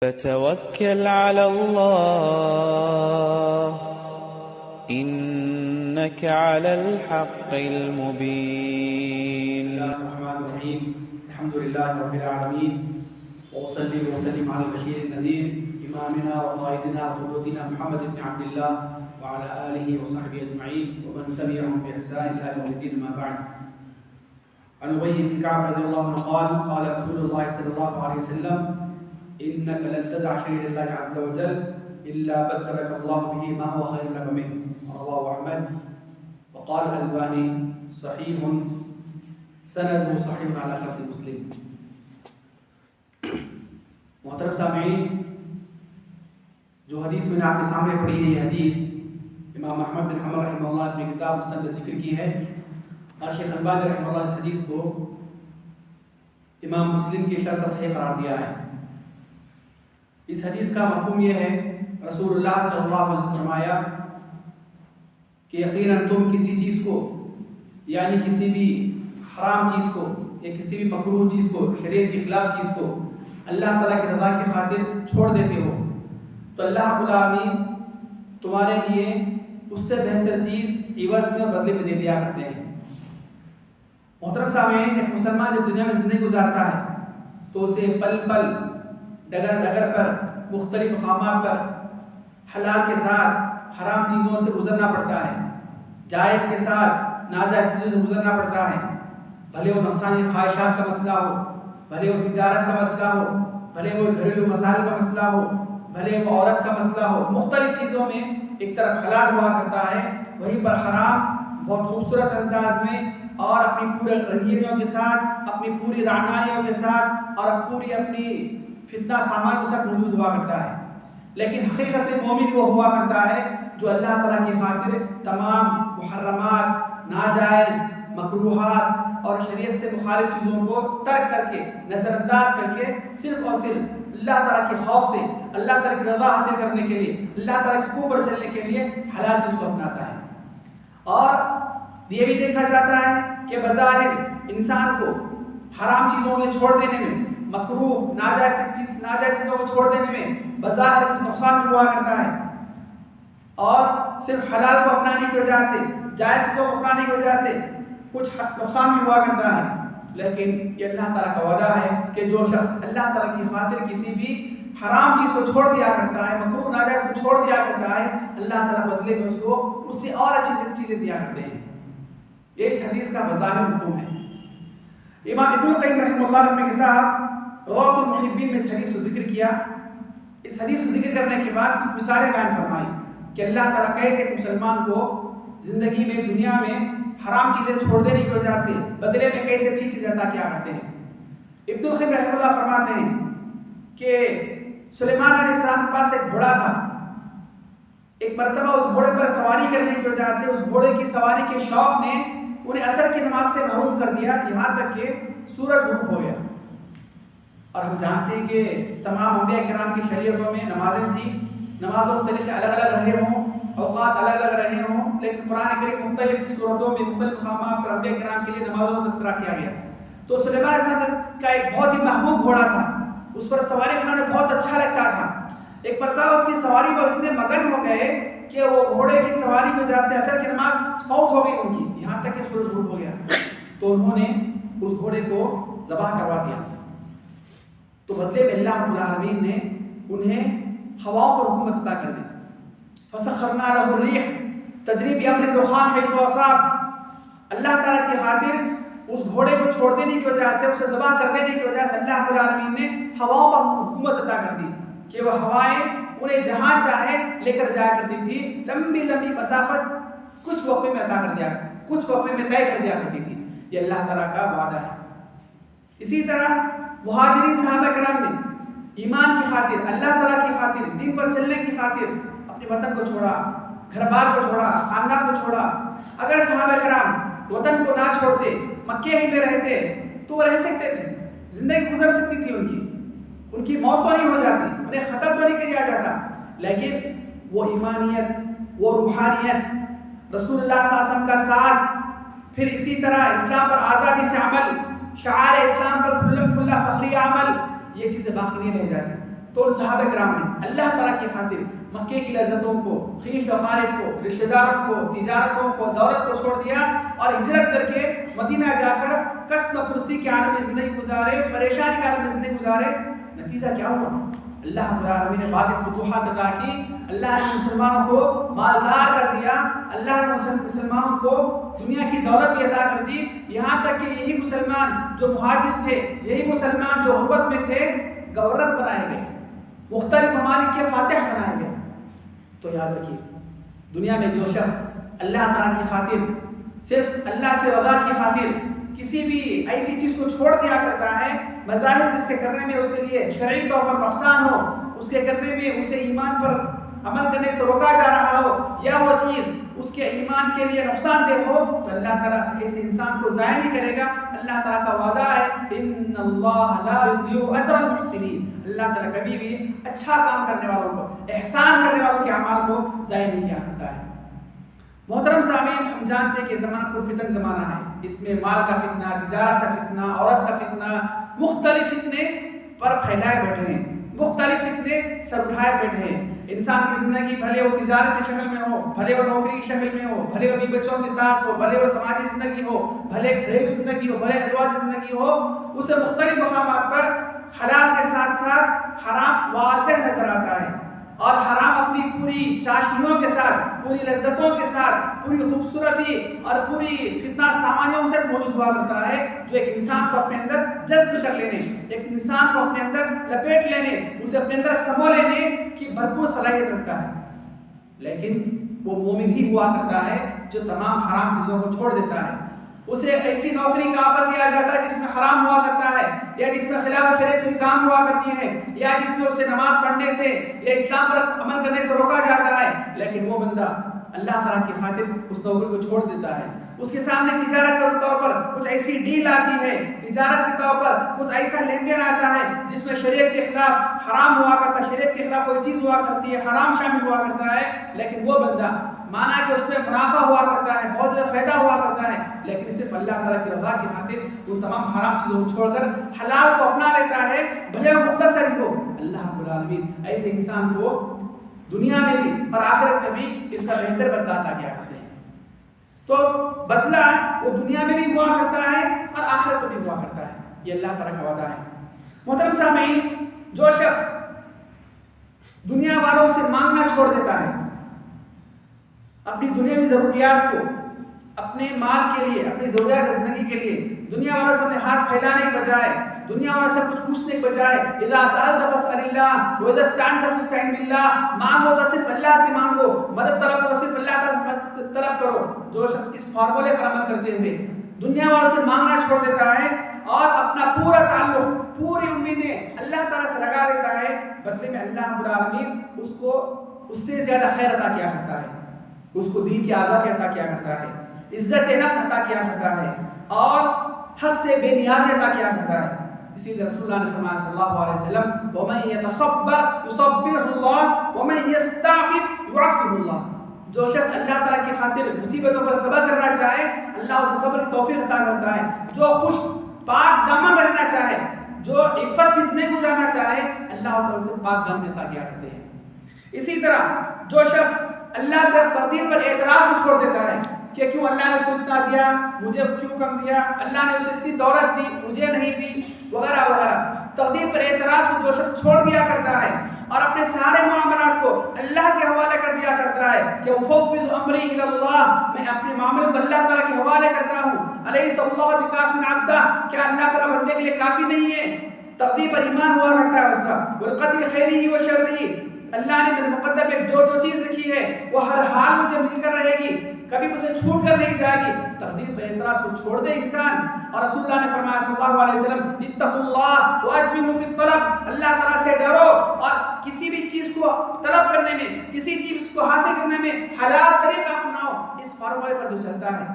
فتوكل على الله إنك على الحق المبين. بسم الله الرحمن الرحيم. الحمد لله رب العالمين وأصلي وأسلم على البشير النذير إمامنا وقائدنا وقدوتنا محمد بن عبد الله وعلى آله وصحبه أجمعين ومن تبعهم بإحسان إلى يوم الدين. ما بعد. عن أبي بن كعب رضي الله عنه قال قال رسول الله صلى الله عليه وسلم إنك لن تدع شيئا لله عز وجل إلا بدلك الله به ما هو خير لك منه. رواه أحمد. وقال الألباني صحيح سنده صحيح على شرط مسلم. محترم سامعین، جو حدیث میں نے آپ کے سامنے پڑھی ہے، یہ حدیث امام محمد بن حنبل رحمہ اللہ نے اپنی کتاب مسجد میں ذکر کی ہے، اور شیخ البانی رحمہ اللہ نے اس حدیث کو امام مسلم کی شرط پر صحیح قرار دیا ہے. اس حدیث کا مفہوم یہ ہے، رسول اللہ صلی اللہ علیہ وسلم نے فرمایا کہ یقیناً تم کسی چیز کو، یعنی کسی بھی حرام چیز کو یا کسی بھی مکروہ چیز کو، شریعت کے خلاف چیز کو اللہ تعالیٰ کی رضا کی خاطر چھوڑ دیتے ہو تو اللہ رب العالمین تمہارے لیے اس سے بہتر چیز عوض میں اور بدلے میں دے دیا کرتے ہیں. محترم سامعین، ایک مسلمان جب دنیا میں زندگی گزارتا ہے تو اسے پل پل ڈگر ڈگر پر مختلف مقامات پر حلال کے ساتھ حرام چیزوں سے گزرنا پڑتا ہے، جائز کے ساتھ ناجائز چیزوں سے گزرنا پڑتا ہے، بھلے وہ نفسانی خواہشات کا مسئلہ ہو، بھلے وہ تجارت کا مسئلہ ہو، بھلے وہ گھریلو مسائل کا مسئلہ ہو، بھلے وہ عورت کا مسئلہ ہو. مختلف چیزوں میں ایک طرف حلال ہوا کرتا ہے، وہیں پر حرام بہت خوبصورت انداز میں اور اپنی پورے رنگینیوں کے ساتھ، اپنی پوری رعنائیوں کے ساتھ اور پوری اپنی فتنہ سامان کے ساتھ موجود ہوا کرتا ہے. لیکن حقیقت میں مومن وہ ہوا کرتا ہے جو اللہ تعالیٰ کی خاطر تمام محرمات، ناجائز، مکروہات اور شریعت سے مخالف چیزوں کو ترک کر کے، نظر انداز کر کے، صرف اور صرف اللہ تعالیٰ کے خوف سے، اللہ تعالیٰ کی رضا حاصل کرنے کے لیے، اللہ تعالیٰ کے قرب پر چلنے کے لیے حلال چیز کو اپناتا ہے. اور یہ بھی دیکھا جاتا ہے کہ بظاہر انسان کو حرام چیزوں کو چھوڑ دینے میں، مکروہ ناجائز چیزوں کو چھوڑ دینے میں بظاہر نقصان بھی ہوا کرتا ہے، اور صرف حلال کو اپنانے کی وجہ سے، جائز چیزوں کو اپنانے کی وجہ سے کچھ نقصان بھی ہوا کرتا ہے. لیکن یہ اللہ تعالیٰ کا وعدہ ہے کہ جو شخص اللہ تعالیٰ کی خاطر کسی بھی حرام چیز کو چھوڑ دیا کرتا ہے، مکروہ ناجائز کو چھوڑ دیا کرتا ہے، اللہ تعالیٰ بدلے میں اس کو اس سے اور اچھی چیزیں دیا کرتے ہیں. یہ اس حدیث کا بظاہر مفہوم ہے. امام ابن القیم رحمہ اللہ نے اپنی کتاب روضۃ المحبین میں اس حدیث کو ذکر کیا. اس حدیث کو ذکر کرنے کے بعد کچھ مثالیں بیان فرمائی کہ اللہ تعالیٰ کیسے مسلمان کو زندگی میں، دنیا میں حرام چیزیں چھوڑ دینے کی وجہ سے بدلے میں کیسے اچھی چیزیں عطا کیا کرتے ہیں. ابن القیم رحمہ اللہ فرماتے ہیں کہ سلیمان علیہ السلام کے پاس ایک گھوڑا تھا. ایک مرتبہ اس گھوڑے پر سواری کرنے کی وجہ سے اس گھوڑے کی سواری کے شوق نے انہیں عصر کی نماز سے محروم کر دیا، یہاں تک کہ سورج غروب ہو گیا. اور ہم جانتے ہیں کہ تمام انبیاء کرام کی شریعتوں میں نمازیں تھیں، نمازوں کے طریقے الگ الگ رہے ہوں، اوقات الگ الگ رہے ہوں، لیکن قرآن کریم مختلف صورتوں میں مختلف مقامات پر انبیاء کرام کے لیے نمازوں کا تذکرہ کیا گیا. تو سلیمان علیہ السلام کا ایک بہت ہی محبوب گھوڑا تھا، اس پر سواری کرنا انہیں بہت اچھا لگتا تھا. ایک مرتبہ اس کی سواری پر اتنے مگن ہو گئے کہ وہ گھوڑے کی سواری کی وجہ سے عصر کی نماز فوت ہو گئی ان کی، یہاں تک کہ سورج غروب ہو گیا. تو انہوں نے اس گھوڑے کو ذبح کروا دیا. تو بدلے میں اللہ رب العالمین نے انہیں ہواؤں پر حکومت عطا کر دی. فسخرنا له الريح تجري بأمر الرخان حيث أصاب. اللہ تعالیٰ کی خاطر اس گھوڑے کو چھوڑ دینے کی وجہ سے، اسے ذبح کر دینے کی وجہ سے اللہ رب العالمین نے ہواؤں پر حکومت عطا کر دی کہ وہ ہوائیں انہیں جہاں چاہے لے کر جایا کرتی تھی. لمبی لمبی مسافت کچھ وقفے میں عطا کر دیا، کچھ وقفے میں طے کر دیا کرتی تھی. یہ اللہ تعالیٰ کا وعدہ ہے. اسی طرح مہاجرین صحابہ کرام نے ایمان کی خاطر، اللہ تعالیٰ کی خاطر، دین پر چلنے کی خاطر اپنے وطن کو چھوڑا، گھر بار کو چھوڑا، خاندان کو چھوڑا. اگر صحابہ کرام وطن کو نہ چھوڑتے، مکے ہی میں رہتے تو وہ رہ سکتے تھے، زندگی گزر سکتی تھی ان کی موت تو نہیں ہو جاتی، انہیں خطر تو نہیں کیا جاتا. لیکن وہ ایمانیت، وہ روحانیت، رسول اللہ صلی اللہ علیہ وسلم کا ساتھ، پھر اسی طرح اسلام پر آزادی سے عمل، شعائر اسلام پر کھلا فخری عمل، یہ چیزیں باقی نہیں رہ جاتی. تو صحابہ کرام نے اللہ تعالیٰ کی خاطر مکے کی لذتوں کو، خیش و اقارب کو، رشتہ داروں کو، تجارتوں کو، دولت کو چھوڑ دیا اور ہجرت کر کے مدینہ جا کر قصد و کرسی کے عالم میں زندگی گزارے، پریشانی کے عالم میں زندگی گزارے۔ نتیجہ کیا ہوا؟ اللہ رب العالمین نے بعد فتوحات عطا کی، اللہ نے مسلمانوں کو مالدار کر دیا، اللہ نے مسلمانوں کو دنیا کی دولت بھی عطا کر دی، یہاں تک کہ یہی مسلمان جو مہاجر تھے، یہی مسلمان جو غربت میں تھے، گورنر بنائے گئے، مختلف ممالک کے فاتح بنائے گئے۔ تو یاد رکھیے، دنیا میں جو شخص اللہ تعالیٰ کی خاطر، صرف اللہ کی رضا کی خاطر کسی بھی ایسی چیز کو چھوڑ دیا کرتا ہے، مظاہر جس کے کرنے میں اس کے لیے شرعی طور پر نقصان ہو، اس کے کرنے میں اسے ایمان پر عمل کرنے سے روکا جا رہا ہو، یا وہ چیز اس کے ایمان کے لیے نقصان دہ ہو، تو اللہ تعالیٰ ایسے انسان کو ضائع نہیں کرے گا۔ اللہ تعالیٰ کا وعدہ ہے ان اللہ لا یضیع اجر المحسنین، اللہ تعالیٰ کبھی بھی اچھا کام کرنے والوں کو، احسان کرنے والوں کے اعمال کو ضائع نہیں کیا کرتا ہے۔ محترم سامعین، ہم جانتے ہیں کہ زمانہ پرفتن زمانہ ہے، اس میں مال کا فتنہ، تجارت کا فتنہ، عورت کا فتنہ، مختلف فتنے پر پھیلائے بیٹھے ہیں، مختلف فتنے سر اٹھائے بیٹھے ہیں۔ انسان کی زندگی بھلے وہ تجارت کی شکل میں ہو، بھلے وہ نوکری کی شکل میں ہو، بھلے وہ بیوی بچوں کے ساتھ ہو، بھلے وہ سماجی زندگی ہو، بھلے گھریلو زندگی ہو، بھلے ازواجی زندگی ہو، اسے مختلف مقامات پر حلال کے ساتھ ساتھ حرام واضح نظر آتا ہے، اور حرام اپنی پوری چاشنیوں کے ساتھ، پوری لذتوں کے ساتھ، پوری خوبصورتی اور پوری فتنہ سامانیوں سے موجود ہوا کرتا ہے، جو ایک انسان کو اپنے اندر جذب کر لینے، ایک انسان کو اپنے اندر لپیٹ لینے، اسے اپنے اندر سمو لینے کی بھرپور صلاحیت رکھتا ہے۔ لیکن وہ مومن ہی ہوا کرتا ہے جو تمام حرام چیزوں کو چھوڑ دیتا ہے۔ اسے ایسی نوکری کا آفر دیا جاتا ہے جس میں حرام ہوا کرتا ہے، یا جس میں خلاف شریعت کوئی کام ہوا کرتی ہے، یا جس میں اسے نماز پڑھنے سے یا اسلام پر عمل کرنے سے روکا جاتا ہے، لیکن وہ بندہ اللہ تعالیٰ کی خاطر اس نوکری کو چھوڑ دیتا ہے۔ اس کے سامنے تجارت کے طور پر کچھ ایسی ڈیل آتی ہے، تجارت کے طور پر کچھ ایسا لین دین آتا ہے جس میں شریعت کے خلاف حرام ہوا کرتا ہے، شریعت کے خلاف کوئی چیز ہوا کرتی ہے، حرام شامل ہوا کرتا ہے، لیکن وہ بندہ مانا کہ اس میں منافع ہوا کرتا ہے، بہت زیادہ فائدہ ہوا کرتا ہے، لیکن صرف اللہ تعالیٰ کی رضا کی خاطر وہ تمام حرام چیزوں کو چھوڑ کر حلال کو اپنا لیتا ہے، بھلے وہ مختصر ہی ہو۔ اللہ رب العالمین ایسے انسان کو دنیا میں بھی اور آخرت میں بھی اس کا بہتر بدلہ عطا کیا کرتے ہیں۔ تو بدلہ وہ دنیا میں بھی ہوا کرتا ہے اور آخرت میں بھی ہوا کرتا ہے، یہ اللہ تعالیٰ کا وعدہ ہے۔ محترم سامعین، جو شخص دنیا والوں سے مانگنا چھوڑ دیتا ہے، اپنی دنیاوی ضروریات کو، اپنے مال کے لیے، اپنی ضروریات زندگی کے لیے دنیا والوں سے اپنے ہاتھ پھیلانے کے بجائے، دنیا والوں سے کچھ پوچھنے کے بجائے، اذا سألت فاسأل اللہ واذا استعنت فاستعن باللہ، مانگو تو صرف اللہ سے مانگو، مدد طلب کرو صرف اللہ تعالیٰ سے مدد طلب کرو۔ جو شخص اس فارمولے پر عمل کرتے ہوئے دنیا والوں سے مانگنا چھوڑ دیتا ہے اور اپنا پورا تعلق، پوری امیدیں اللہ تعالیٰ سے لگا دیتا ہے، بدلے میں اللہ رب العالمین اس کو اس سے زیادہ خیر عطا کیا کرتا ہے، اس کو دین کی آزادی عطا کیا کرتا ہے، عزت نفس عطا کیا کرتا ہے، اور حق سے بے نیازی عطا کیا کرتا ہے۔ اسی لیے رسول اللہ نے فرمایا صلی اللہ علیہ وسلم، وَمَن يَتَصَبَّرْ يُصَبِّرْهُ اللَّهُ وَمَن يَسْتَعْفِفْ يُعَفِّهُ اللَّهُ۔ جو شخص اللہ تعالیٰ کی خاطر مصیبتوں پر صبر کرنا چاہے، اللہ اسے صبر کی توفیق عطا کرتا ہے۔ جو خوش پاک دامن رہنا چاہے، جو عفت کی زندگی گزارنا چاہے، اللہ تعالیٰ اسے پاک دامن عطا کیا کرتے ہیں۔ اسی طرح جو شخص اللہ کی تقدیر پر اعتراض کو چھوڑ دیتا ہے کہ کیوں اللہ نے اس کو اتنا دیا، مجھے کیوں کم دیا، اللہ نے اسے اتنی دولت دی مجھے نہیں دی، وغیرہ وغیرہ، تقدیر پر اعتراض کو جو شخص چھوڑ دیا کرتا ہے اور اپنے سارے معاملات کو اللہ کے حوالے کر دیا کرتا ہے کہ افوض امری الی اللہ، میں اپنے معاملے کو اللہ تعالیٰ کے حوالے کرتا ہوں، الیس اللہ بکاف عبدہ، کیا اللہ تعالیٰ بندے کے لیے کافی نہیں ہے، تقدیر پر ایمان ہوا کرتا ہے اس کا، والقدر خیرہ و شرہ، اللہ نے میرے مقدر میں جو چیز لکھی ہے وہ ہر حال مجھے مل کر رہے گی، کبھی مجھے چھوٹ کر نہیں جائے گی۔ تقدیر پر اعتراض کو چھوڑ دے انسان، اور رسول اللہ نے فرمایا صلی اللہ علیہ وسلم، اتقوا اللہ واجملوا فی الطلب، اللہ تعالیٰ سے ڈرو اور کسی بھی چیز کو طلب کرنے میں، کسی چیز کو حاصل کرنے میں حلال طریقہ اپناؤ۔ اس فارمولے پر جو چلتا ہے،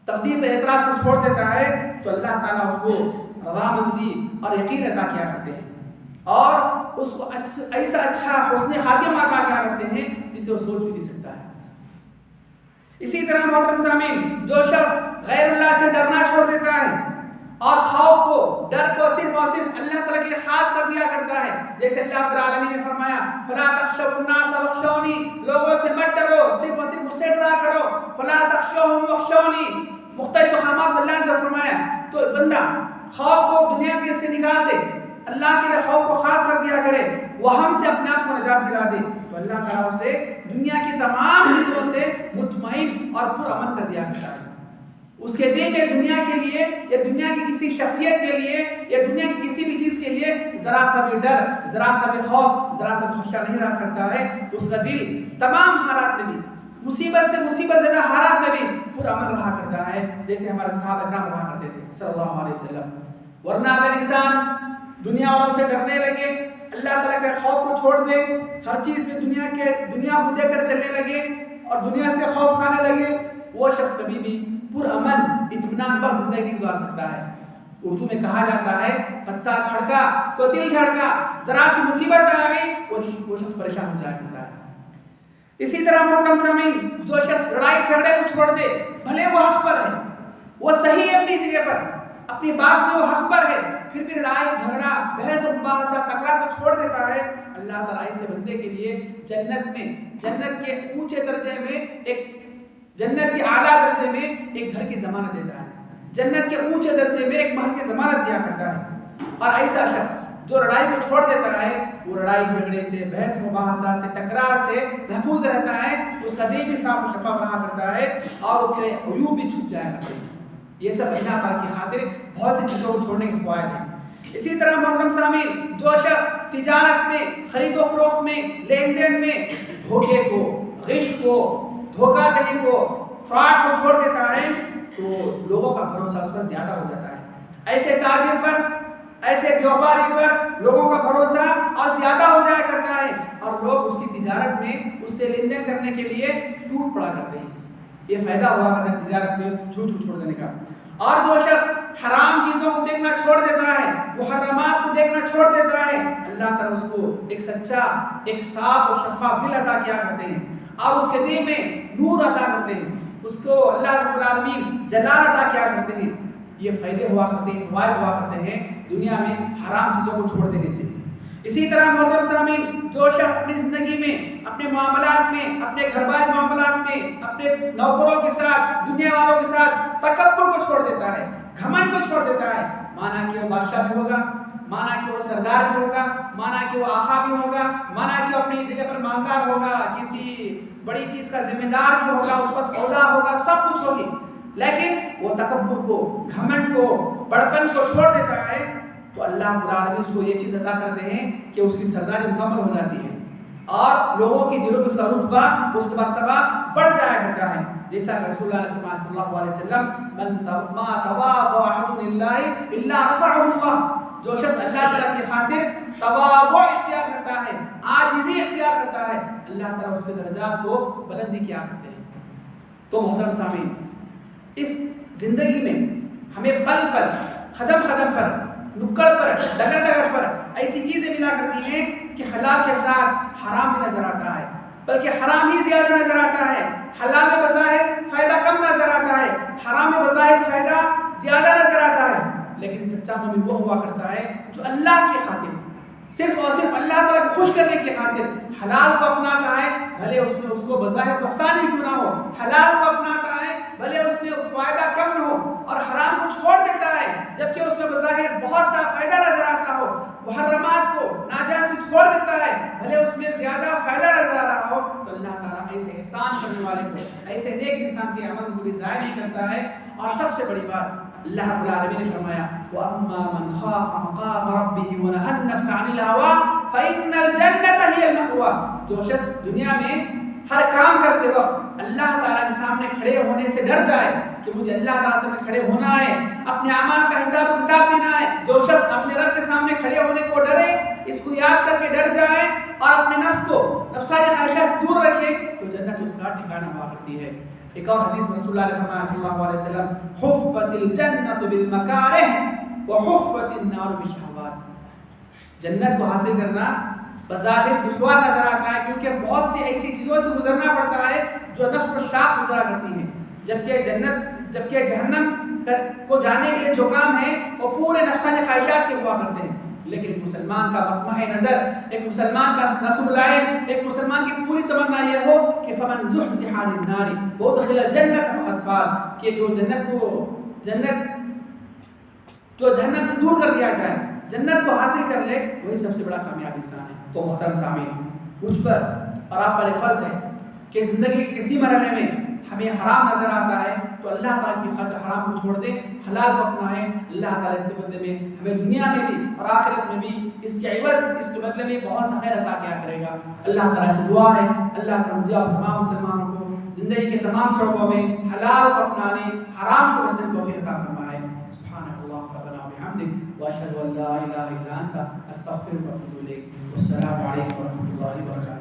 تقدیر پر اعتراض کو چھوڑ دیتا ہے، تو اللہ تعالیٰ اس کو رضامندی اور یقین عطا کیا کرتے ہیں، اور اس کو ایسا اچھا حسن خاتمہ عطا کیا کرتے ہیں جسے وہ سوچ بھی نہیں سکتا ہے۔ اسی طرح محترم سامعین، جو شخص غیر اللہ سے ڈرنا چھوڑ دیتا ہے اور خوف کو، ڈر کو صرف اور صرف اللہ تعالیٰ کے لیے خاص کر دیا کرتا ہے. جیسے اللہ رب العالمین نے فرمایا فلا تخشوا الناس واخشونی، لوگوں سے مت ڈرو، صرف اور صرف مجھ سے ڈرا کرو. فلا تخشوهم واخشونی، مختلف مقامات پر اللہ نے جو فرمایا. تو بندہ خوف کو دنیا کے سے نکال دے، اللہ کے لیے خوف کو خاص کر دیا کرے، وہ ہم سے اپنے آپ کو نجات دلا دے، تو اللہ تعالیٰ اسے دنیا کی تمام چیزوں سے مطمئن اور پرامن کر دیا کرتا ہے. اس کے دل میں دنیا کے لیے یا دنیا کی کسی شخصیت کے لیے یا دنیا کی کسی بھی چیز کے لیے ذرا سا بھی ڈر، ذرا سا بھی خوف، ذرا سا بھی خدشہ نہیں رہا کرتا ہے. اس کا دل تمام حالات میں بھی، مصیبت سے مصیبت زدہ حالات میں بھی پرامن رہا کرتا ہے، جیسے ہمارے صحابہ کرام رہا کرتے تھے صلی اللہ علیہ وسلم. ورنہ اگر انسان دنیا والوں سے ڈرنے لگے، اللہ تعالیٰ کے خوف کو چھوڑ دے، ہر چیز میں دنیا کو دے کر چلنے لگے اور دنیا سے خوف کھانے لگے، وہ شخص کبھی بھی پرامن اطمینان بخش زندگی گزار سکتا ہے. اردو میں کہا جاتا ہے پتا کھڑکا تو دل دھڑکا، ذرا سی مصیبت آ گئی وہ شخص پریشان ہو جایا کرتا ہے. اسی طرح محترم سامعین، جو شخص لڑائی جھگڑے کو چھوڑ دے، بھلے وہ حق پر ہے، وہ صحیح ہے اپنی جگہ پر، اپنی بات میں وہ حق پر ہے، پھر بھی لڑائی جھگڑا بحث و مباحثہ تکرار کو چھوڑ دیتا ہے، اللہ تعالیٰ ایسے بندے کے لیے جنت کے اونچے درجے میں جنت کے اعلیٰ درجے میں ایک گھر کی ضمانت دیتا ہے، جنت کے اونچے درجے میں ایک محل کی ضمانت دیا کرتا ہے. اور ایسا شخص جو لڑائی کو چھوڑ دیتا ہے، وہ لڑائی جھگڑے سے، بحث مباحثات تکرار سے محفوظ رہتا ہے، اس کا دل بھی صاف و شفاف رہا کرتا ہے اور اس سے عیوب بھی چھپ جایا کرتے ہیں. یہ سب اللہ تعالیٰ کی خاطر بہت سی چیزوں کو چھوڑنے کے فوائد ہیں. اسی طرح محترم سامعین، جو شخص تجارت میں، خرید و فروخت میں، لین دین میں دھوکے کو، غش کو، دھوکہ دہی کو، فراڈ کو چھوڑ دیتا ہے تو لوگوں کا بھروسہ اس پر زیادہ ہو جاتا ہے. ایسے تاجر پر، ایسے بیوپاری پر لوگوں کا بھروسہ اور زیادہ ہو جایا کرتا ہے اور لوگ اس کی تجارت میں اس سے لین دین کرنے کے لیے ٹوٹ پڑا کرتے ہیں. یہ فائدہ ہوا کرتا ہے تجارت میں جھوٹ چھوڑ دینے کا. اور جو شخص حرام چیزوں کو دیکھنا چھوڑ دیتا ہے، محرمات کو دیکھنا چھوڑ دیتا ہے، اللہ تعالیٰ اس کو ایک سچا، ایک صاف اور شفاف دل عطا کیا کرتے ہیں اور اس کے دل میں نور عطا کرتے ہیں، اس کو اللہ رب العالمین جلال عطا کیا کرتے ہیں. یہ فائدے ہوا کرتے ہیں، فوائد ہوا کرتے ہیں دنیا میں حرام چیزوں کو چھوڑ دینے سے. اسی طرح محترم سامعین، جو شخص اپنی زندگی میں، اپنے معاملات میں، اپنے گھر بار معاملات میں، اپنے نوکروں کے ساتھ، دنیا والوں کے ساتھ تکبر کو چھوڑ دیتا ہے، گھمنڈ کو چھوڑ دیتا ہے، مانا کہ وہ بادشاہ بھی ہوگا، مانا کہ وہ سردار بھی ہوگا، مانا کہ وہ آقا بھی ہوگا، مانا کہ وہ اپنی جگہ پر مالدار ہوگا، کسی بڑی چیز کا ذمہ دار بھی ہوگا، اس پر عہدہ ہوگا، سب کچھ ہوگی، لیکن وہ تکبر کو، گھمنڈ کو، بڑپن کو چھوڑ دیتا ہے تو اللہ رب العالمین اس کو یہ چیز عطا کرتے ہیں کہ اس کی سرداری مکمل ہو جاتی ہے اور لوگوں کی دلوں کا رتبہ، اس کا مرتبہ بڑھ جایا کرتا ہے. جیسا رسول اللہ نے فرمایا صلی اللہ علیہ وسلم، ما تواضع احد للہ الا رفعه اللہ، جو شخص اللہ تعالیٰ کی خاطر تواضع اختیار کرتا ہے، عاجزی اختیار کرتا ہے، اللہ تعالیٰ اس کے درجات کو بلندی کیا کرتے ہیں. تو محترم سامعین، اس زندگی میں ہمیں پل پل، قدم قدم پر، نکڑ پر، ڈگر ڈگر پر ایسی چیزیں ملا کرتی ہیں کہ حلال کے ساتھ حرام بھی نظر آتا ہے، بلکہ حرام ہی زیادہ نظر آتا ہے. حلال میں بظاہر فائدہ کم نظر آتا ہے، حرام میں بظاہر فائدہ زیادہ نظر آتا ہے. لیکن سچا مومن وہ ہوا کرتا ہے جو اللہ کی خاطر، صرف اور صرف اللہ تعالیٰ کو خوش کرنے کی خاطر حلال کو اپناتا ہے، بھلے اس میں اس کو بظاہر نقصان ہی کیوں نہ ہو. حلال کو اپناتا ہے بھلے اس میں فائدہ کم نہ ہو، اور حرام کو چھوڑ دیتا ہے جبکہ اس میں بظاہر بہت سا فائدہ نظر آتا ہو. محرمات کو، ناجائز کو چھوڑ دیتا ہے بھلے اس میں زیادہ فائدہ نظر آ رہا ہو. تو اللہ تعالیٰ ایسے احسان کرنے والے کو، ایسے نیک انسان کے عمل کو بھی ضائع نہیں کرتا ہے. اور سب سے بڑی بات اللہ رب العالمین نے فرمایا وَأَمَّا مَنْ خَافَ مَقَامَ رَبِّهِ وَنَهَى النَّفْسَ عَنِ الْهَوَىٰ فَإِنَّ الْجَنَّةَ هِيَ الْمَأْوَىٰ. جو شخص دنیا میں ہر کام کرتے وقت اللہ تعالیٰ کے سامنے کھڑے ہونے سے ڈر جائے کہ مجھے اللہ تعالیٰ سے کھڑے ہونا ہے، اپنے اعمال کا حساب و کتاب دینا ہے، جو شخص اپنے رب کے سامنے کھڑے ہونے کو ڈرے، اس کو یاد کر کے ڈر جائے اور اپنے نفس کو نفسانی خواہشات سے دور رکھے تو جنت اس کا ٹھکانہ ہوا کرتی ہے. ایک اور حدیث میں رسول اللہ نے فرمایا صلی اللہ علیہ وسلم حفت الجنت بالمکارہ وحفت النار بالشہوات. جنت کو حاصل کرنا بظاہر دشوار نظر آتا ہے کیونکہ بہت سی ایسی چیزوں سے گزرنا پڑتا ہے جو نفس کو شاق گزرا کرتی ہیں، جبکہ جہنم کا کو جانے کے لیے جو کام ہے وہ پورے نفسانی خواہشات کے ہوا کرتے ہیں، لیکن مسلمان کا مطمع نظر، ایک مسلمان کا نصب العین، ایک مسلمان کی پوری تمنا یہ ہو کہ فمن زحزح عن النار وادخل الجنة فقد فاز، کہ جو جہنم سے دور کر دیا جائے، جنت کو حاصل کر لے، وہی سب سے بڑا کامیاب انسان ہے۔ تو محترم سامعین، مجھ پر اور آپ پر ایک فرض ہے کہ زندگی کے کسی مرحلے میں ہمیں حرام نظر آتا ہے تو اللہ تعالیٰ کی خاطر حرام کو چھوڑ دیں، حلال کو اپنائیں۔ اللہ تعالیٰ اس کے بدلے میں ہمیں دنیا میں بھی اور آخرت میں بھی اس کے عوض، اس کے بدلے میں بہت سا خیر عطا کیا کرے گا۔ اللہ تعالیٰ سے دعا ہے اللہ تعالیٰ مجھے اور تمام مسلمانوں کو زندگی کے تمام شعبوں میں حلال کو اپنانے، حرام سے بچنے کی توفیق عطا فرمائے۔ سبحانک اللہم ربنا وبحمدک واشہد ان لا الہ الا انت استغفرک واتوب الیک۔ والسلام علیکم ورحمۃ اللہ وبرکاتہ۔